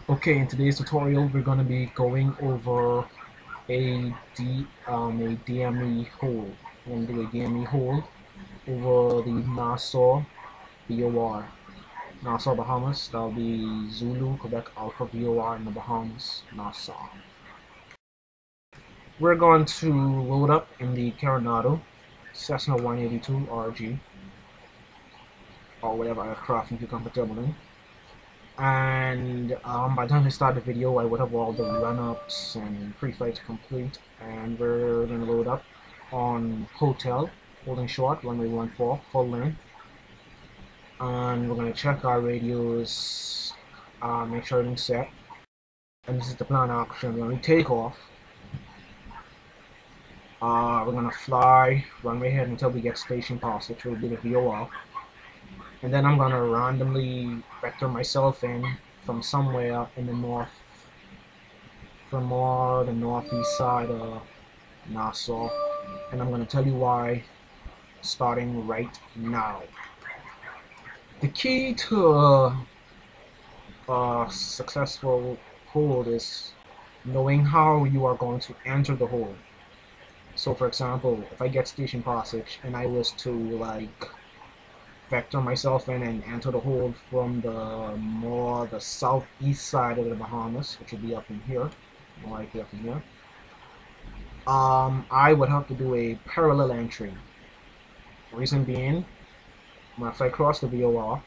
Okay, in today's tutorial, we're going to be going over a DME hold. We're going to do a DME hold over the Nassau VOR. Nassau, Bahamas. That'll be Zulu, Quebec, Alpha VOR in the Bahamas, Nassau. We're going to load up in the Coronado Cessna 182 RG, or whatever aircraft you feel comfortable in. And by the time I start the video, I would have all the run-ups and pre-flights complete, and we're going to load up on hotel, holding short, runway 14, full length, and we're going to check our radios, make sure everything's set, and this is the plan of action. When we take off, we're going to fly runway ahead until we get station pass, which will be the VOR, and then I'm going to randomly vector myself in from somewhere in the north, from more the northeast side of Nassau, and I'm going to tell you why starting right now. The key to a successful hold is knowing how you are going to enter the hold. So for example, if I get station passage and I was to like vector myself in and enter the hold from the southeast side of the Bahamas, which would be up in here, more likely up in here, I would have to do a parallel entry. Reason being, if I cross the VOR,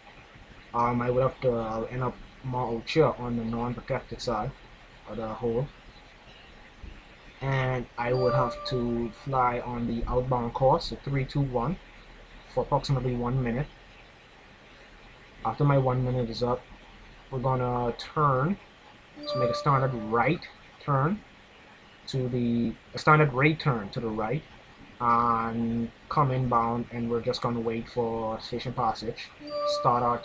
I would have to end up more out here on the non-protected side of the hole, and I would have to fly on the outbound course, so 321, for approximately 1 minute. After my 1 minute is up, we're gonna turn to make a standard right turn a standard rate turn to the right, and come inbound, and we're just going to wait for station passage, start our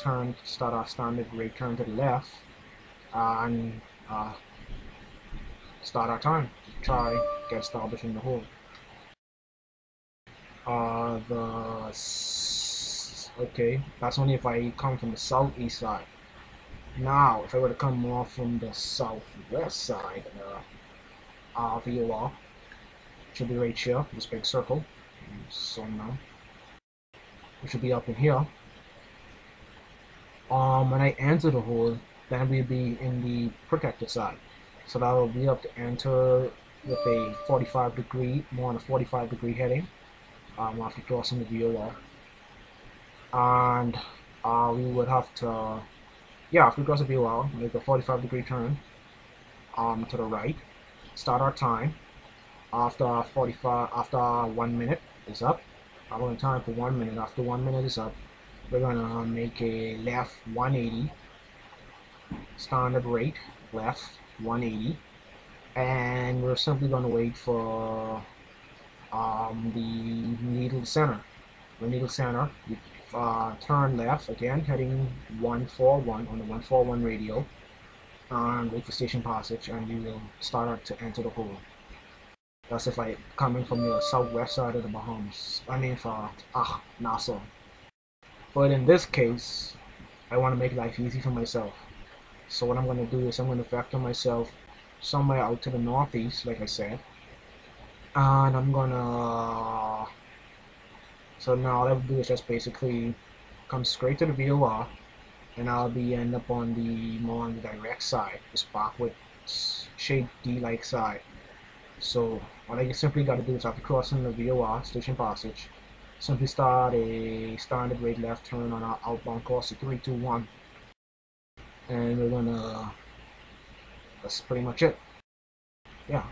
standard rate turn to the left, and start our time, try get established in the hole. Okay, that's only if I come from the southeast side. Now if I were to come more from the southwest side, VOR should be right here, this big circle. So now we should be up in here. When I enter the hole, then we'll be in the protected side. So that will be up to enter with a 45-degree, more on a 45-degree heading, after crossing the VOR. And we would have to, after we cross the VOR, make a 45-degree turn to the right, start our time. After 1 minute is up, I'm going to time for 1 minute. After 1 minute is up, we're going to make a left 180, standard rate, left 180, and we're simply going to wait for the needle center. The needle center, you turn left again, heading 141 on the 141 radio, and wait for station passage, and you will start to enter the hole. That's if I coming from the southwest side of the Bahamas. I mean for Nassau. But in this case, I want to make life easy for myself. So what I'm going to do is I'm going to vector myself somewhere out to the northeast, like I said. And I'm going to... So now all I would do is just basically come straight to the VOR, and I'll be end up on the more on the direct side, this backward shade D-like side. So what I simply got to do is after crossing the VOR station passage, simply start a standard rate left turn on our outbound course to 321, and we're gonna. That's pretty much it. Yeah.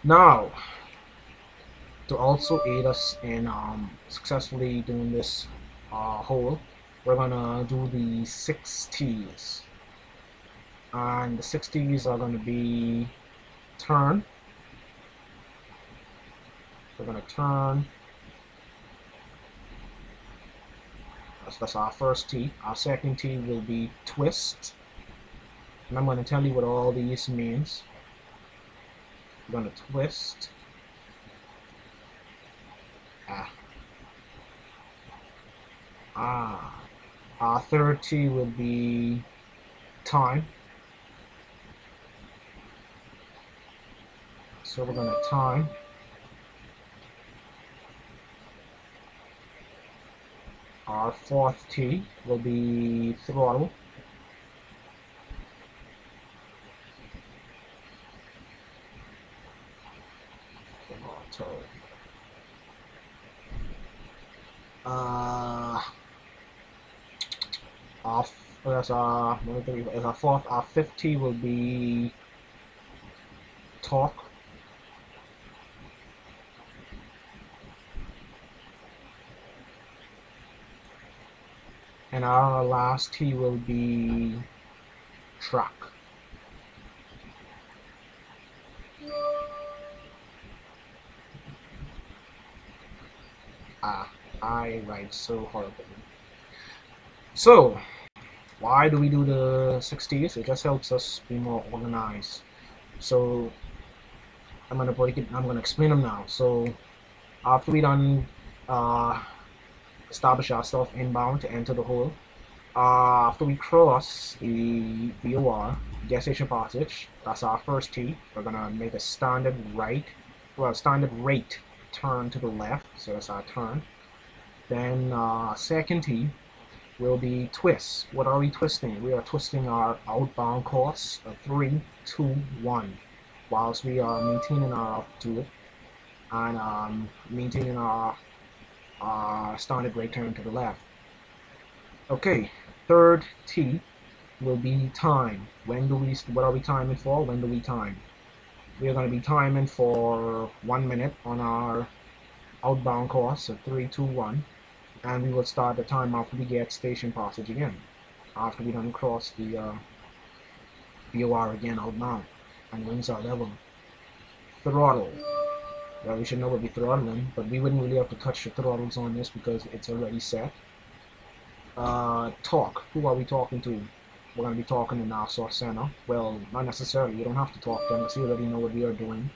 Now, to also aid us in successfully doing this hole, we're gonna do the 6 T's, and the 6 T's are gonna be turn. We're gonna turn. That's our first T. Our second T will be twist. And I'm going to tell you what all these means. We're going to twist. Our third T will be time. So we're gonna time. Our fourth T will be throttle. Our fourth, our fifth T will be torque. And our last T will be track. I write so horribly. So, why do we do the 6Ts? It just helps us be more organized. So, I'm gonna explain them now. So, after we done establish ourselves inbound to enter the hole, after we cross the VOR, gestation passage, that's our first T. We're gonna make a standard rate turn to the left, so that's our turn. Then second T will be twist. What are we twisting? We are twisting our outbound course of 3, 2, 1, whilst we are maintaining our altitude and maintaining our standard rate turn to the left. Okay, third T will be time. What are we timing for? When do we time? We are going to be timing for 1 minute on our outbound course of 3, 2, 1, and we will start the time after we get station passage again, after we done cross the VOR again outbound, and wings are level. Throttle. Well, we should know what we're throttling, but we wouldn't really have to touch the throttles on this because it's already set. Talk. Who are we talking to? We're going to be talking to Nassau Center. Well, not necessarily. You don't have to talk to them because you already know what we are doing.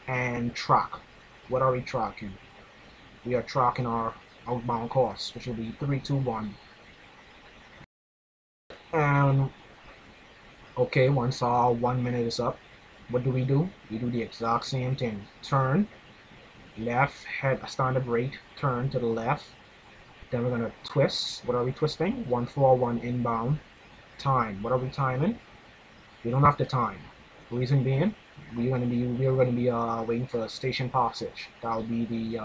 And track. What are we tracking? We are tracking our outbound course, which will be 3, 2, 1. And okay, once our 1 minute is up, what do? We do the exact same thing. Turn, left, head a standard rate, turn to the left. Then we're gonna twist. What are we twisting? 141 inbound. Time. What are we timing? We don't have to time. Reason being, we're gonna be waiting for station passage. That'll be the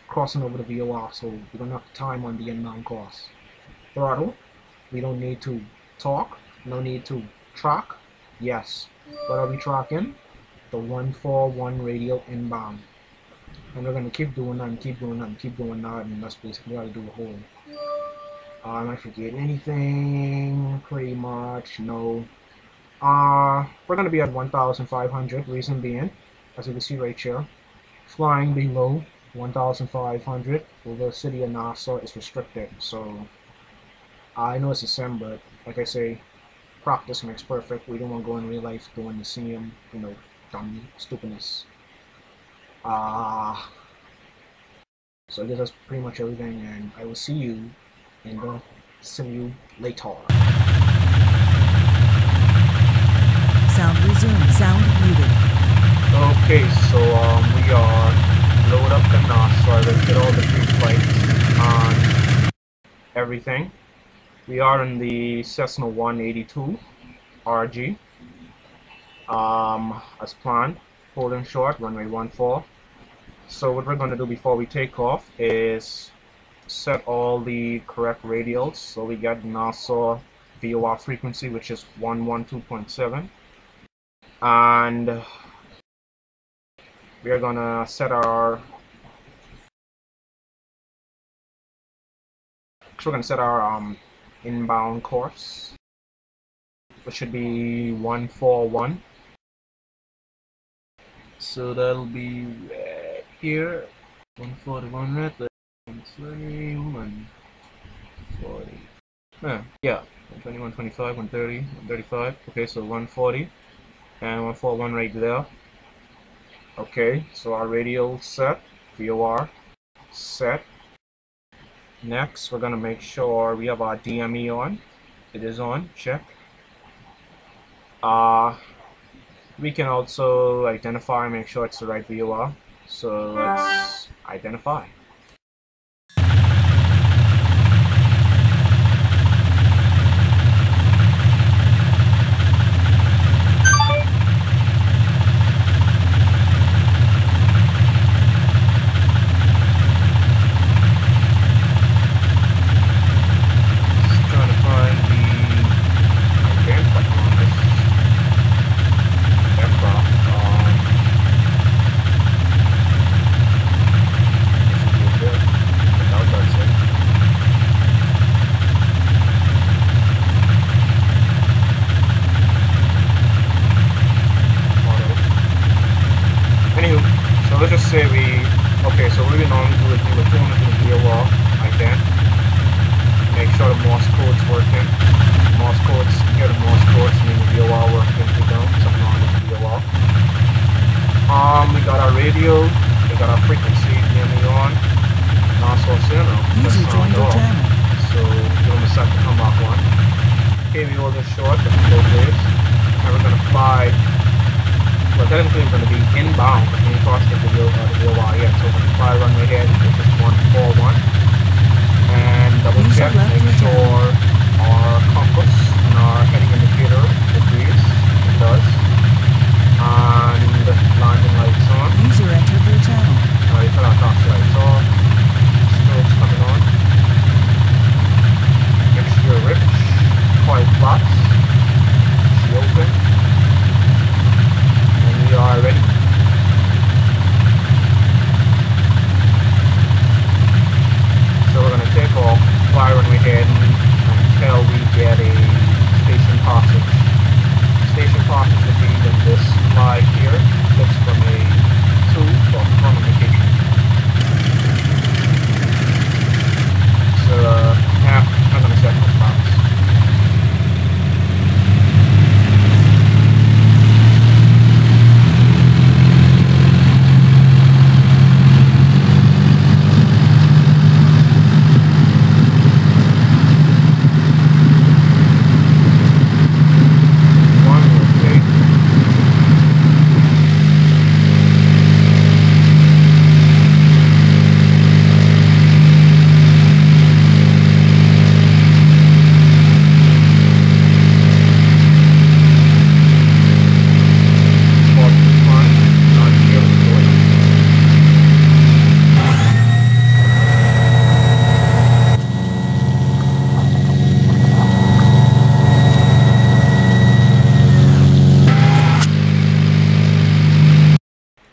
crossing over the VOR, so we don't have to time on the inbound course. Throttle. We don't need to talk. No need to track. Yes. What are we tracking? The 141 radial inbound. And we're going to keep doing that and keep doing that and keep doing that, and that's basically how to do a whole. Am I forgetting anything? Pretty much, no. We're going to be at 1,500, reason being, as you can see right here, flying below 1,500 over the city of Nassau is restricted, so I know it's December, but like I say, practice makes perfect. We don't want to go in real life doing the same, dumb stupidness. So this is pretty much everything, and I will see you in the simulator. Sound resumed. Sound muted. Okay, so we are load up the Nassau. Let's get all the pre-flights on everything. We are in the Cessna 182 RG. As planned, holding short, runway 14. So what we're going to do before we take off is set all the correct radials. So we got Nassau VOR frequency, which is 112.7, and we are going to set our inbound course, which should be 141. So that'll be right here, 141 right there, 120, 140. Yeah, 120, 125, 130, 135. Okay, so 140 and 141 right there. Okay, so our radial set, VOR set. Next, we're gonna make sure we have our DME on. It is on. Check. We can also identify, make sure it's the right VOR. So let's identify. Trying to find the ident button on this aircraft. It should be there. I doubt that's it. Auto. Anywho, so let's just say okay, so what we normally do is we would tune into the VOR, ident, make sure the Morse code's working. Morse codes, you hear the Morse codes, mean the VOR working, if you don't, something wrong with the VOR. We got our radio, we got our frequency nearly on, and also signal, just User sound joined your off. channel. So give them a sec to come back on. Okay, we hold this short, looking both ways, and we're gonna fly. Well, technically we're gonna be inbound, because we crossed the VOR yet, so we're gonna fly runway head, which is 141, and double User check, left make your channel. sure our compass and our heading indicator agrees. It does. And landing lights on. User entered your channel. You put our top lights off. Strobes coming on. Mixture rich. Coil flaps. She open. And we are ready. So we're going to take off, fly runway head until we get a station passage. Station passage would be when this fly here flips from a 2 to a front indication. So, yeah, I'm going to set no flaps.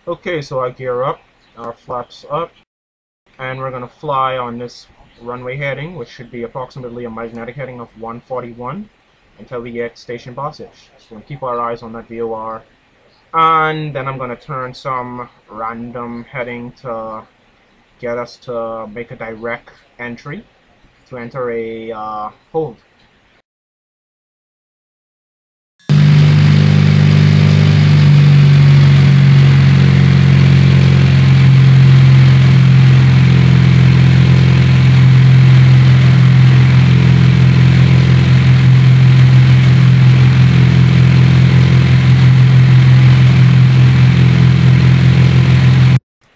Okay, so I gear up, our flaps up, and we're going to fly on this runway heading, which should be approximately a magnetic heading of 141 until we get station passage. So we'll keep our eyes on that VOR, and then I'm going to turn some random heading to get us to make a direct entry to enter a hold.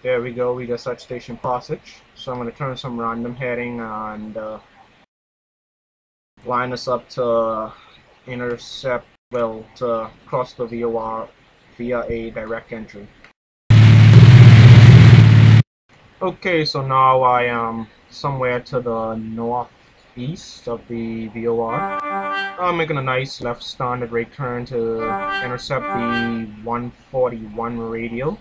There we go, we just at station passage. So I'm going to turn some random heading and line us up to intercept, well, to cross the VOR via a direct entry. Okay, so now I am somewhere to the northeast of the VOR. I'm making a nice left standard rate turn to intercept the 141 radio,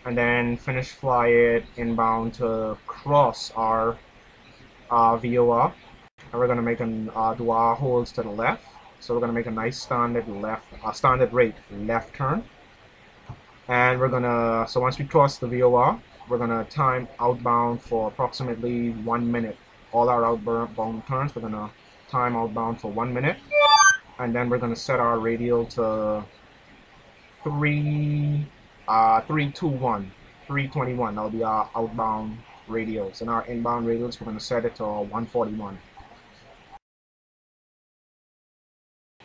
and then finish fly it inbound to cross our VOR. And we're gonna make do our holds to the left. So we're gonna make a nice standard standard rate left turn. And we're gonna, so once we cross the VOR, we're gonna time outbound for approximately 1 minute. All our outbound turns, we're gonna time outbound for 1 minute. And then we're gonna set our radial to 321. That'll be our outbound radials. And our inbound radials, we're gonna set it to 141.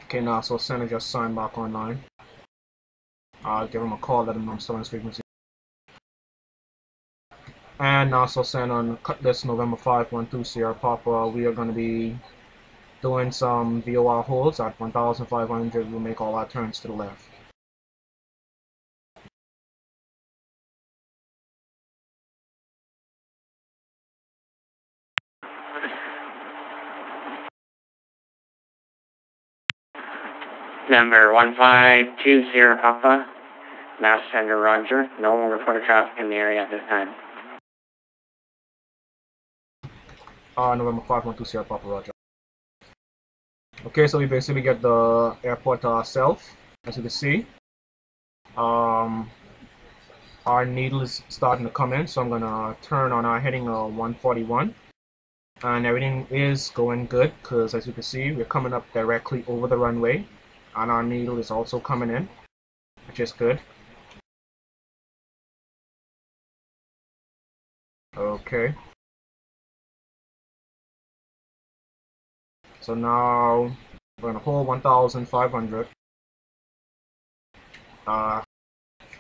Okay, now so center just signed back online. I'll give them a call, let them know I'm still on this frequency. And also send on Cutlass November 512 Sierra Papa. We are going to be doing some VOR holds at 1,500. We'll make all our turns to the left. Number 1520 Papa, Mass Sender Roger. No reported traffic in the area at this time. November 512 Sierra Papa, Roger. Okay, so we basically get the airport to ourselves, as you can see. Our needle is starting to come in, so I'm gonna turn on our heading 141. And everything is going good, because as you can see, we're coming up directly over the runway. And our needle is also coming in, which is good. Okay. So now we're gonna hold 1,500. And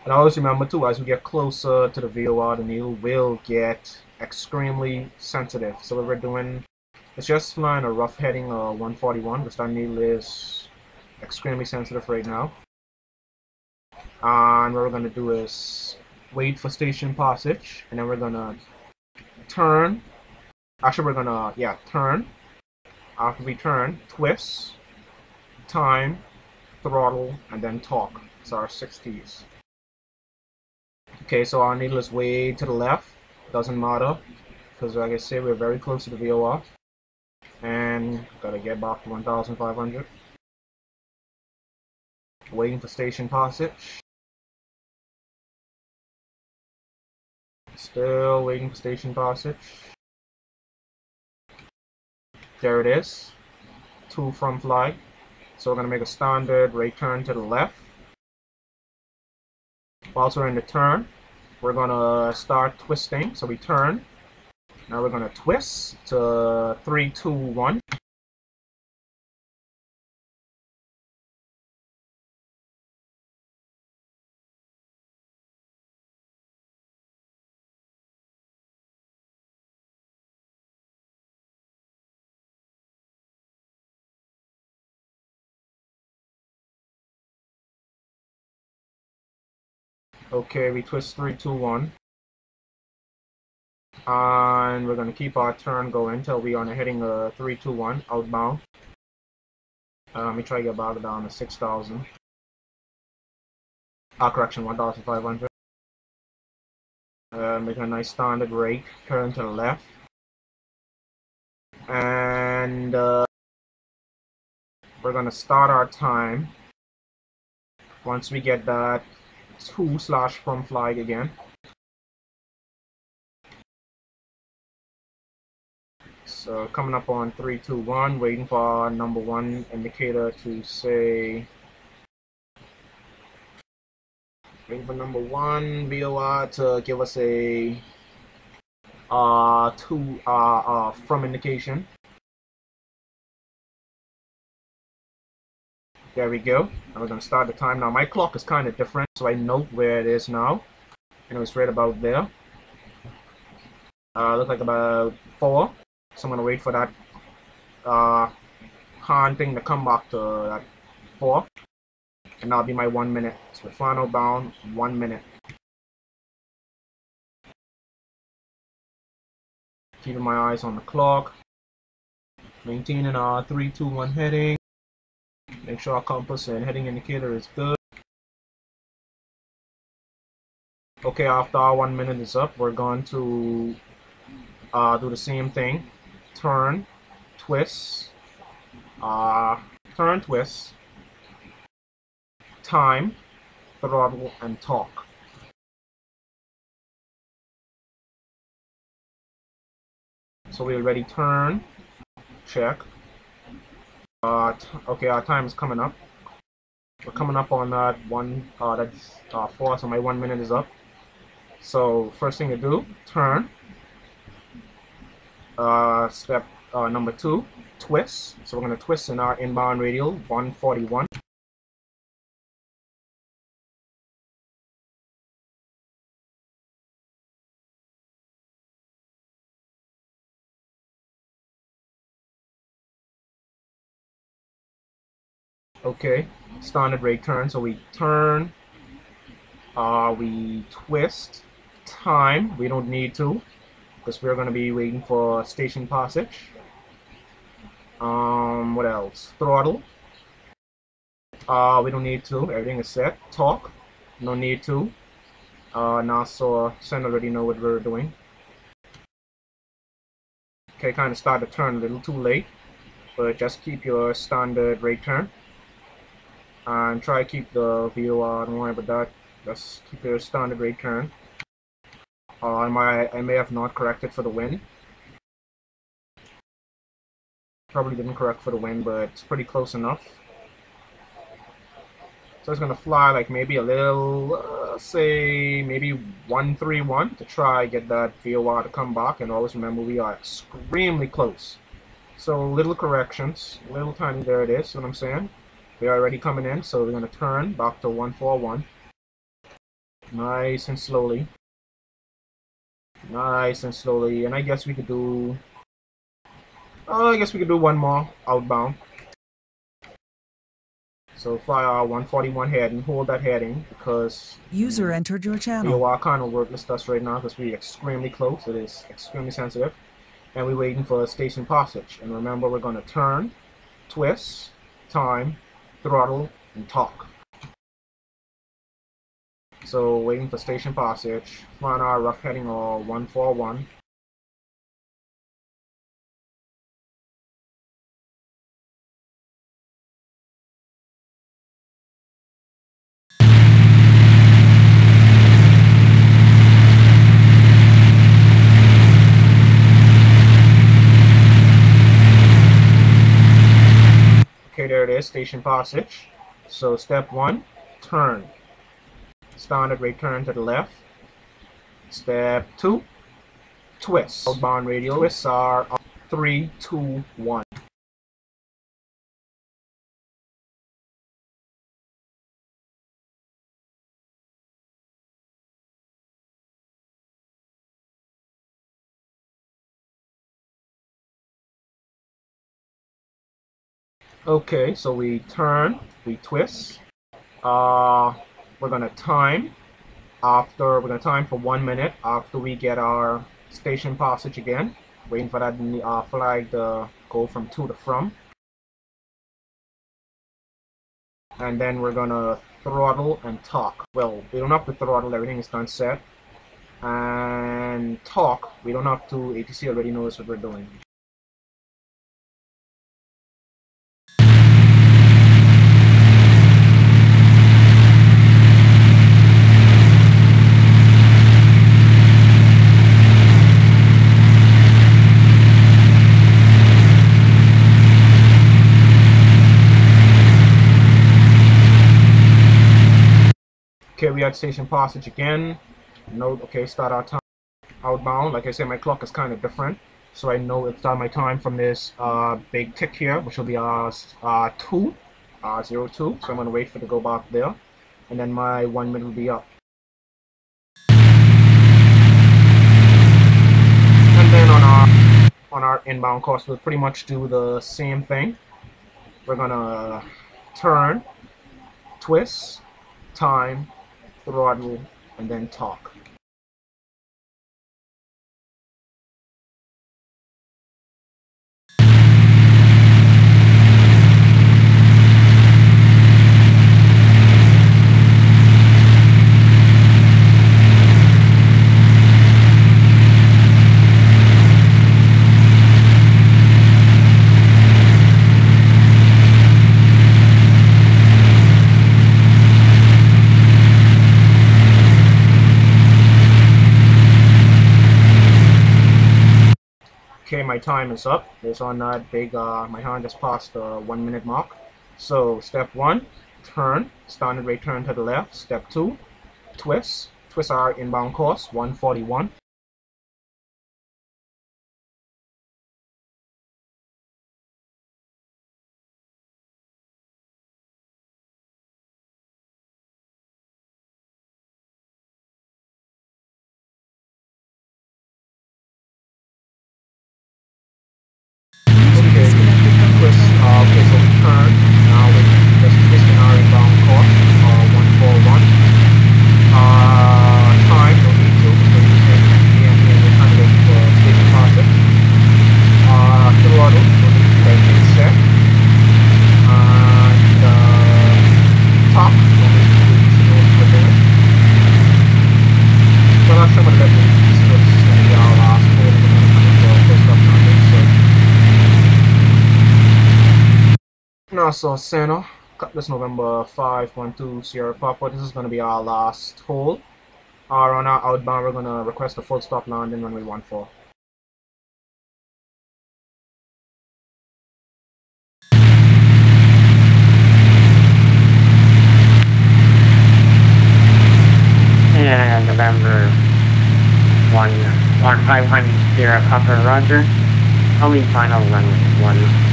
always remember too, as we get closer to the VOR, the needle will get extremely sensitive. So what we're doing is just flying a rough heading 141, because that needle is extremely sensitive right now. And what we're gonna do is wait for station passage, and then we're gonna turn. Actually, we're gonna turn. After we turn, twist, time, throttle, and then talk. It's our 6Ts. Okay, so our needle is way to the left. Doesn't matter, because like I said, we're very close to the VOR. And gotta get back to 1,500. Waiting for station passage. Still waiting for station passage. There it is. 2 from flag. So we're gonna make a standard right turn to the left. Whilst we're in the turn, we're gonna start twisting. So we turn. Now we're gonna twist to 3, 2, 1. Okay, we twist 3, 2, 1. And we're going to keep our turn going until we are heading 3, 2, 1 outbound. Let me try to get back down to 6,000. Correction, 1,500. Make a nice standard rake, turn to the left. And we're going to start our time once we get that 2/from flag again. So coming up on 3, 2, 1, waiting for our number 1 indicator to say, waiting for number 1 VOR to give us a from indication. There we go. And we're gonna start the time now. My clock is kind of different, so I know where it is now. And it was right about there. Looks like about 4. So I'm gonna wait for that hand thing to come back to that 4. And that'll be my 1 minute. So final bound, 1 minute. Keeping my eyes on the clock. Maintaining our 3, 2, 1 heading. Make sure our compass and heading indicator is good. Okay, after our 1 minute is up, we're going to do the same thing. Turn, twist, turn, twist, time, throttle, and talk. So we already turn, check. Okay, our time is coming up. We're coming up on that 4, so my 1 minute is up. So first thing to do, turn. Step number 2, twist. So we're going to twist in our inbound radial 141. Okay, standard rate turn. So we turn, we twist, time. We don't need to because we're going to be waiting for station passage. What else? Throttle. We don't need to. Everything is set. Torque. No need to. NASA Sen already know what we're doing. Okay, kind of start the turn a little too late, but just keep your standard rate turn and try to keep the VOR. Don't worry about that. Just keep your standard rate turn. I may have not corrected for the wind. Probably didn't correct for the wind, but it's pretty close enough. So it's gonna fly like maybe a little, say maybe 131 to try get that VOR to come back. And always remember we are extremely close. So little corrections, little tiny. There it is. What I'm saying. We are already coming in, so we're gonna turn back to 141. Nice and slowly. Nice and slowly. And I guess we could do. I guess we could do one more outbound. So fly our 141 heading, hold that heading because User entered your channel. VOR kind of worthless to us right now because we're extremely close. It is extremely sensitive. And we're waiting for a station passage. And remember, we're going to turn, twist, time, throttle, and torque. So waiting for station passage. Flying our rough heading or 141. Okay, there it is, station passage. So step 1, turn. Standard rate turn to the left. Step 2, twist. Outbound radial twists are 3, 2, 1. Okay, so we turn, we twist. We're gonna time after we're gonna time for 1 minute after we get our station passage again. Waiting for that flag to go from to to from. And then we're gonna throttle and torque. Well, we don't have to throttle, everything is done set. And torque, we don't have to, ATC already knows what we're doing. Okay, we at station passage again. Note, okay, start our time outbound. Like I said, my clock is kind of different, so I know it's my time from this big tick here, which will be 02. So I'm gonna wait for it to go back there, and then my 1 minute will be up. And then on our inbound course, we'll pretty much do the same thing. We're gonna turn, twist, time, throttle, and then torque. Okay, my time is up. It's on that big, my hand just passed the 1 minute mark. So step 1, turn, standard rate turn to the left. Step 2, twist. Twist our inbound course, 141. User Okay, disconnected from your twist, channel. okay, so we turn. Now we just Nassau Center, Cutlass November 512 Sierra Papa. This is going to be our last hold. On our outbound, we're going to request a full stop landing runway 14. And November 11510 Sierra Papa, roger. Only final runway 14.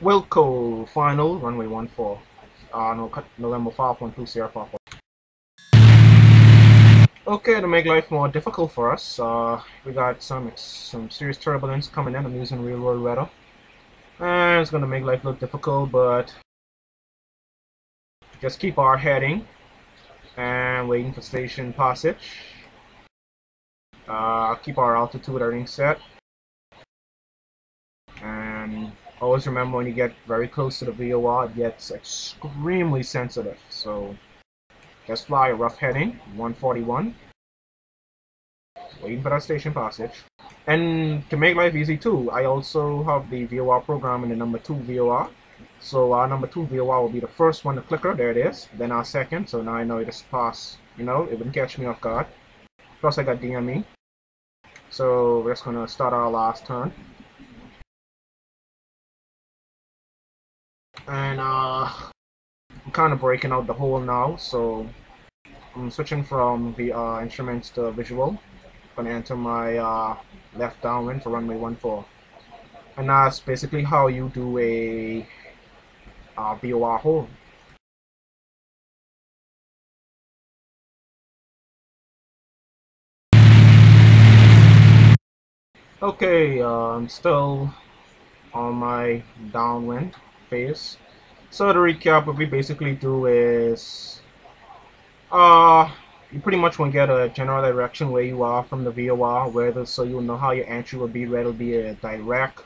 Wilco, final runway 14. November 512 Sierra Papa. Okay, to make life more difficult for us, we got some serious turbulence coming in. I'm using real world weather, and it's gonna make life look difficult, but just keep our heading and waiting for station passage. Keep our altitude everything set, and always remember when you get very close to the VOR, it gets extremely sensitive. So just fly a rough heading 141. Waiting for that station passage. And to make life easy too, I also have the VOR program in the number 2 VOR. So our number 2 VOR will be the first one to clicker, there it is. Then our second, so now I know it just passed. You know, it wouldn't catch me off guard. Plus I got DME. So we're just gonna start our last turn. And I'm kind of breaking out the hole now, so I'm switching from the instruments to visual. Gonna enter my left downwind for runway 14, and that's basically how you do a VOR hold. Okay, I'm still on my downwind phase. So to recap, what we basically do is you pretty much want to get a general direction where you are from the VOR, so you'll know how your entry will be, whether it'll be a direct,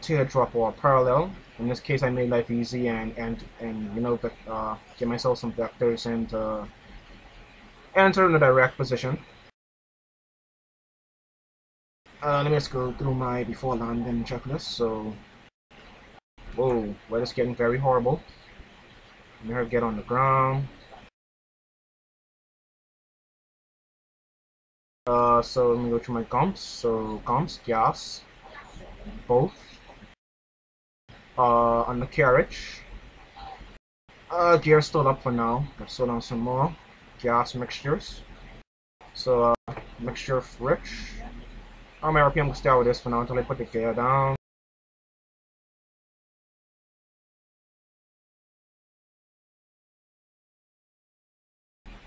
teardrop, or a parallel. In this case, I made life easy and you know, get myself some vectors and enter in the direct position. Let me just go through my before landing checklist. So, whoa, weather's getting very horrible. Never get on the ground. So let me go to my comps. So comps, gas, both. Undercarriage. Gear still up for now. Let's slow down some more. Gas mixtures. So mixture rich. My RPM will stay with this for now until I put the gear down.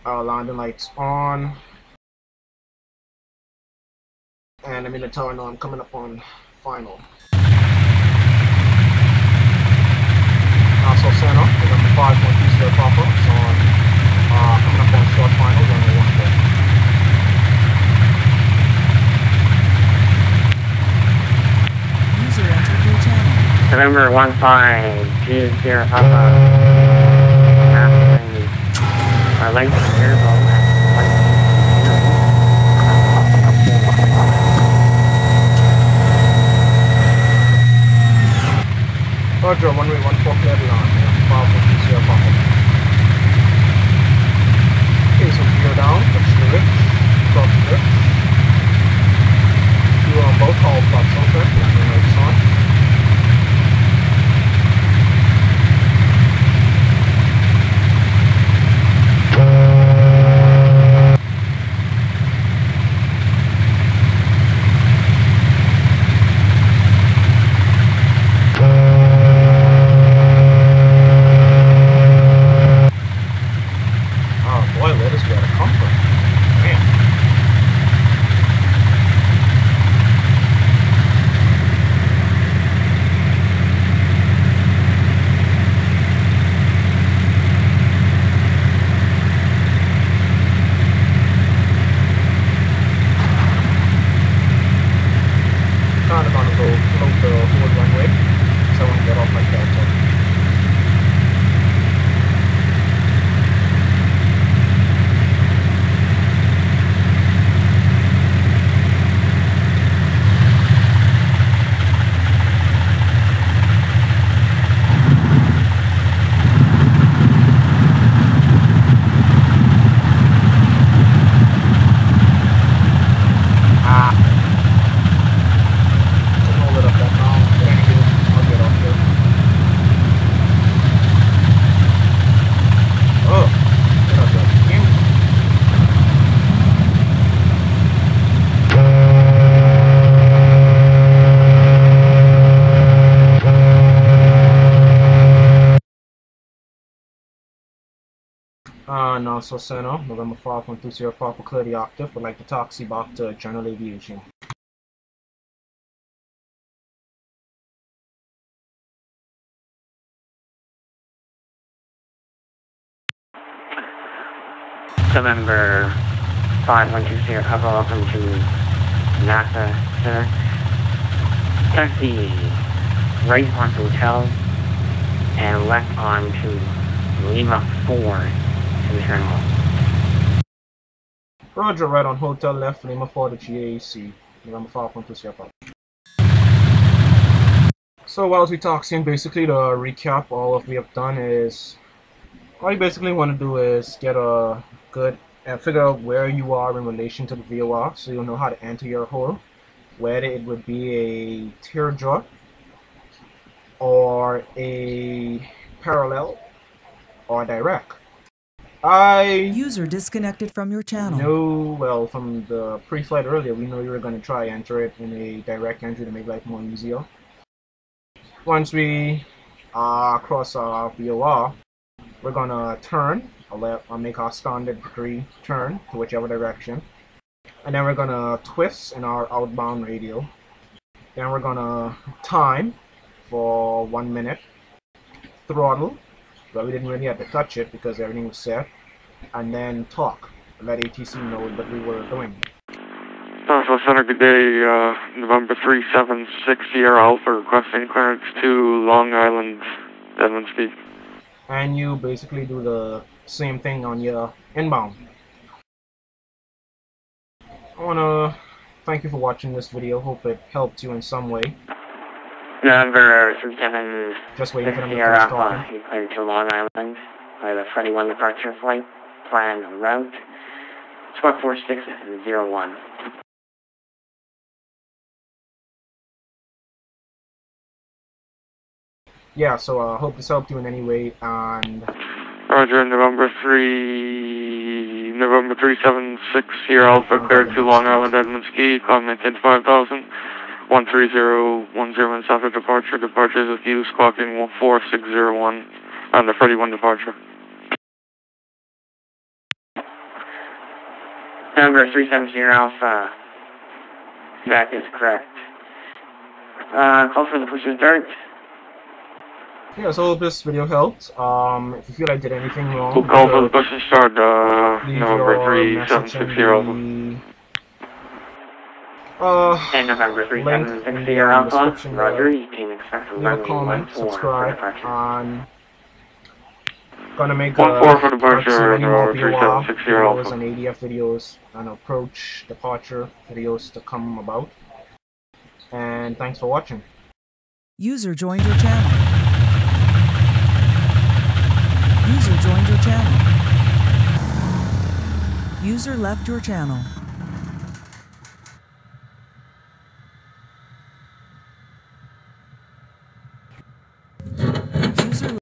Landing lights on. And I'm in the turn on, coming up on final. So center, November 512 Sierra Papa. It's on, coming up on short final, runway 14. User entered your channel. November 1520 Sierra Papa. Our length of the airboat. Roger, runway 14 clear to land. 512 Sierra Papa. Okay, so gear down, touch the rich, cross the rich. You on both all flaps open, landing lights on. And also center, November 5120 Papa clear the octave, would like to taxi back to general aviation. November 5120 Papa, welcome to NASA Center. Taxi right onto Hotel and left onto Lima 4 to the terminal. Roger, right on Hotel left, Lima 4 to GAC, November 5120 Papa. So whilst we taxiing, basically to recap, all of we have done is, all you basically want to do is get a good, and figure out where you are in relation to the VOR, so you'll know how to enter your hole, whether it would be a teardrop, or a parallel, or direct. User disconnected from your channel. know, well, from the pre-flight earlier, we know you were going to try enter it in a direct entry to make life more easier. Once we cross our VOR, we're going to turn, I'll make our standard degree turn to whichever direction. And then we're going to twist in our outbound radial. Then we're going to time for 1 minute. Throttle, but we didn't really have to touch it because everything was set. And then talk, let ATC know what we were doing. Southwest Center, good day. November 376 Sierra Alpha requesting clearance to Long Island, Edmonds Peak. And you basically do the same thing on your inbound. I want to thank you for watching this video. Hope it helped you in some way. November 376 Just waiting for them to Sierra finish Alpha, talking. you cleared to Long Island by the Freddy 1 departure flight, planned route, squawk 4601. Yeah, so I hope this helped you in any way, and Roger, November 376 Sierra Alpha cleared to Long Island, Edmonds Key, commented 5,000, 13010 south of departure. Departure is with you, squawking 4601 on the Freddy 1 departure. Number 370 Alpha, that is correct. Call for the pushing start. yeah, so hope this video helped. If you feel I did anything wrong, We'll call for the push and start, leave November your message 376 in Sierra Alpha. And November link 376 in the Sierra Alpha, description Roger, there. you can expect Leave a runway comment, 14 for subscribe, departure. and gonna make 14 for so departure, many more November POR 376 Sierra videos Alpha. and ADF videos and approach departure videos to come about. And thanks for watching. User joined your channel. User joined your channel. User left your channel.